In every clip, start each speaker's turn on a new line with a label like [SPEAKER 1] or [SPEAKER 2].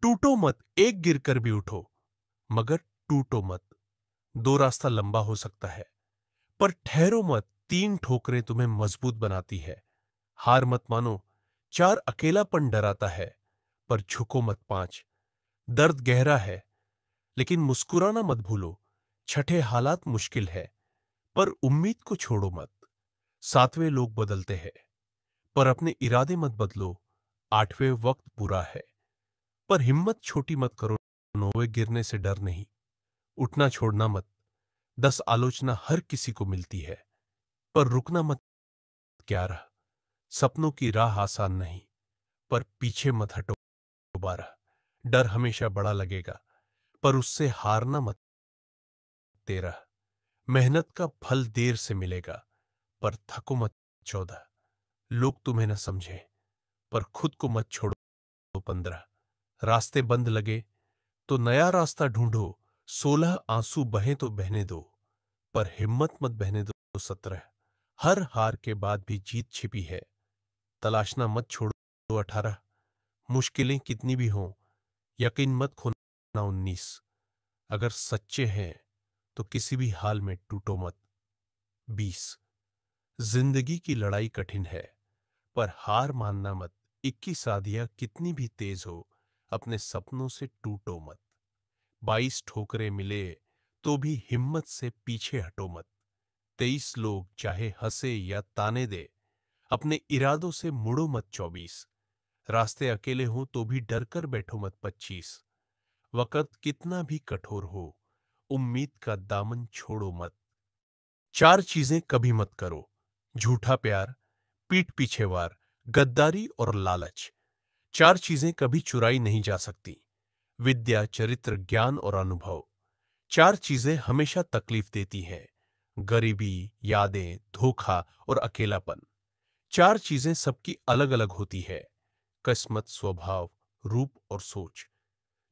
[SPEAKER 1] टूटो मत, एक गिरकर भी उठो, मगर टूटो मत। दो रास्ता लंबा हो सकता है, पर ठहरो मत, तीन ठोकरें तुम्हें मजबूत बनाती है। हार मत मानो, चार अकेलापन डराता है, पर झुको मत पांच। दर्द गहरा है, लेकिन मुस्कुराना मत भूलो। छठे हालात मुश्किल है, पर उम्मीद को छोड़ो मत। सातवें लोग बदलते हैं, पर अपने इरादे मत बदलो। आठवें वक्त बुरा है, पर हिम्मत छोटी मत करो। नौवें गिरने से डर नहीं, उठना छोड़ना मत। 10 आलोचना हर किसी को मिलती है, पर रुकना मत। 11 सपनों की राह आसान नहीं, पर पीछे मत हटो। 12 डर हमेशा बड़ा लगेगा, पर उससे हारना मत। 13 मेहनत का फल देर से मिलेगा, पर थको मत। 14 लोग तुम्हें न समझे, पर खुद को मत छोड़ो। 15 रास्ते बंद लगे तो नया रास्ता ढूंढो। 16 आंसू बहे तो बहने दो, पर हिम्मत मत बहने दो। 17 हर हार के बाद भी जीत छिपी है, तलाशना मत छोड़ो। 18 मुश्किलें कितनी भी हों, यकीन मत खोना। 19 अगर सच्चे हैं तो किसी भी हाल में टूटो मत। 20 जिंदगी की लड़ाई कठिन है, पर हार मानना मत। 21 शादियां कितनी भी तेज हो, अपने सपनों से टूटो मत। 22 ठोकरे मिले तो भी हिम्मत से पीछे हटो मत। 23 लोग चाहे हंसे या ताने दे, अपने इरादों से मुड़ो मत। 24 रास्ते अकेले हों तो भी डर कर बैठो मत। 25 वक़्त कितना भी कठोर हो, उम्मीद का दामन छोड़ो मत। चार चीजें कभी मत करो: झूठा प्यार, पीठ पीछे वार, गद्दारी और लालच। चार चीजें कभी चुराई नहीं जा सकती: विद्या, चरित्र, ज्ञान और अनुभव। चार चीजें हमेशा तकलीफ देती हैं: गरीबी, यादें, धोखा और अकेलापन। चार चीजें सबकी अलग अलग होती है: किस्मत, स्वभाव, रूप और सोच।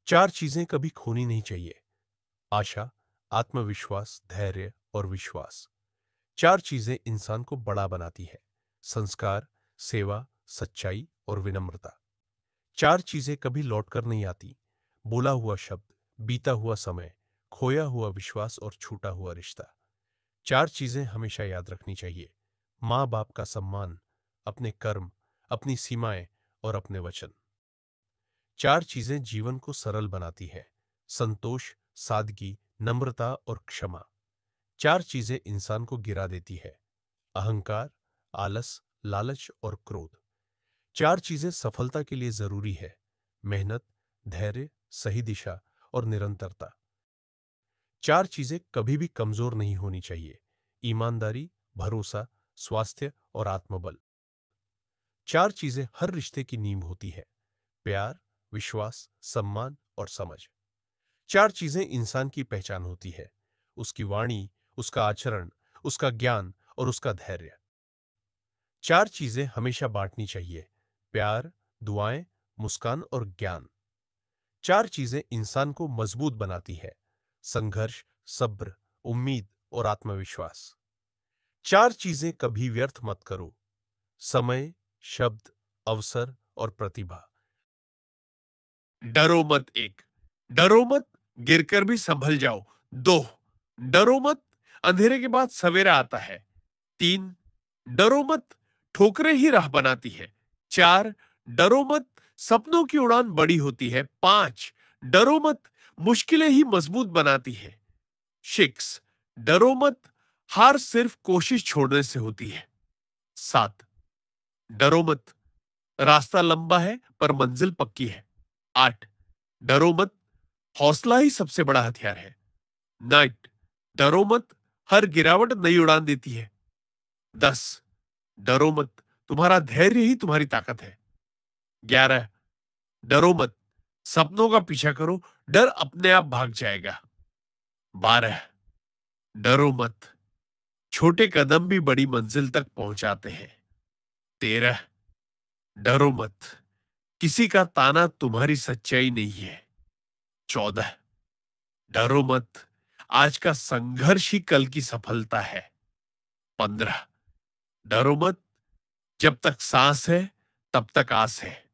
[SPEAKER 1] चार चीजें कभी खोनी नहीं चाहिए: आशा, आत्मविश्वास, धैर्य और विश्वास। चार चीजें इंसान को बड़ा बनाती है: संस्कार, सेवा, सच्चाई और विनम्रता। चार चीजें कभी लौटकर नहीं आती: बोला हुआ शब्द, बीता हुआ समय, खोया हुआ विश्वास और छूटा हुआ रिश्ता। चार चीजें हमेशा याद रखनी चाहिए: माँ बाप का सम्मान, अपने कर्म, अपनी सीमाएं और अपने वचन। चार चीजें जीवन को सरल बनाती है: संतोष, सादगी, नम्रता और क्षमा। चार चीजें इंसान को गिरा देती है: अहंकार, आलस, लालच और क्रोध। चार चीजें सफलता के लिए जरूरी है: मेहनत, धैर्य, सही दिशा और निरंतरता। चार चीजें कभी भी कमजोर नहीं होनी चाहिए: ईमानदारी, भरोसा, स्वास्थ्य और आत्मबल। चार चीजें हर रिश्ते की नींव होती है: प्यार, विश्वास, सम्मान और समझ। चार चीजें इंसान की पहचान होती है: उसकी वाणी, उसका आचरण, उसका ज्ञान और उसका धैर्य। चार चीजें हमेशा बांटनी चाहिए: प्यार, दुआएं, मुस्कान और ज्ञान। चार चीजें इंसान को मजबूत बनाती है: संघर्ष, सब्र, उम्मीद और आत्मविश्वास। चार चीजें कभी व्यर्थ मत करो: समय, शब्द, अवसर और प्रतिभा। डरो मत एक, डरो मत गिरकर भी संभल जाओ। दो, डरो मत अंधेरे के बाद सवेरा आता है। तीन, डरो मत ठोकरें ही राह बनाती है। चार, डरो मत सपनों की उड़ान बड़ी होती है। पांच, डरो मत मुश्किलें ही मजबूत बनाती है। सिक्स, डरो मत हार सिर्फ कोशिश छोड़ने से होती है। सात, डरो मत रास्ता लंबा है पर मंजिल पक्की है। आठ, डरो मत हौसला ही सबसे बड़ा हथियार है। 9 डरो मत हर गिरावट नई उड़ान देती है। 10 डरो मत तुम्हारा धैर्य ही तुम्हारी ताकत है। 11 डरो मत सपनों का पीछा करो, डर अपने आप भाग जाएगा। 12 डरो मत छोटे कदम भी बड़ी मंजिल तक पहुंचाते हैं। 13 डरो मत किसी का ताना तुम्हारी सच्चाई नहीं है। 14 डरो मत आज का संघर्ष ही कल की सफलता है। 15 डरो मत जब तक सांस है तब तक आस है।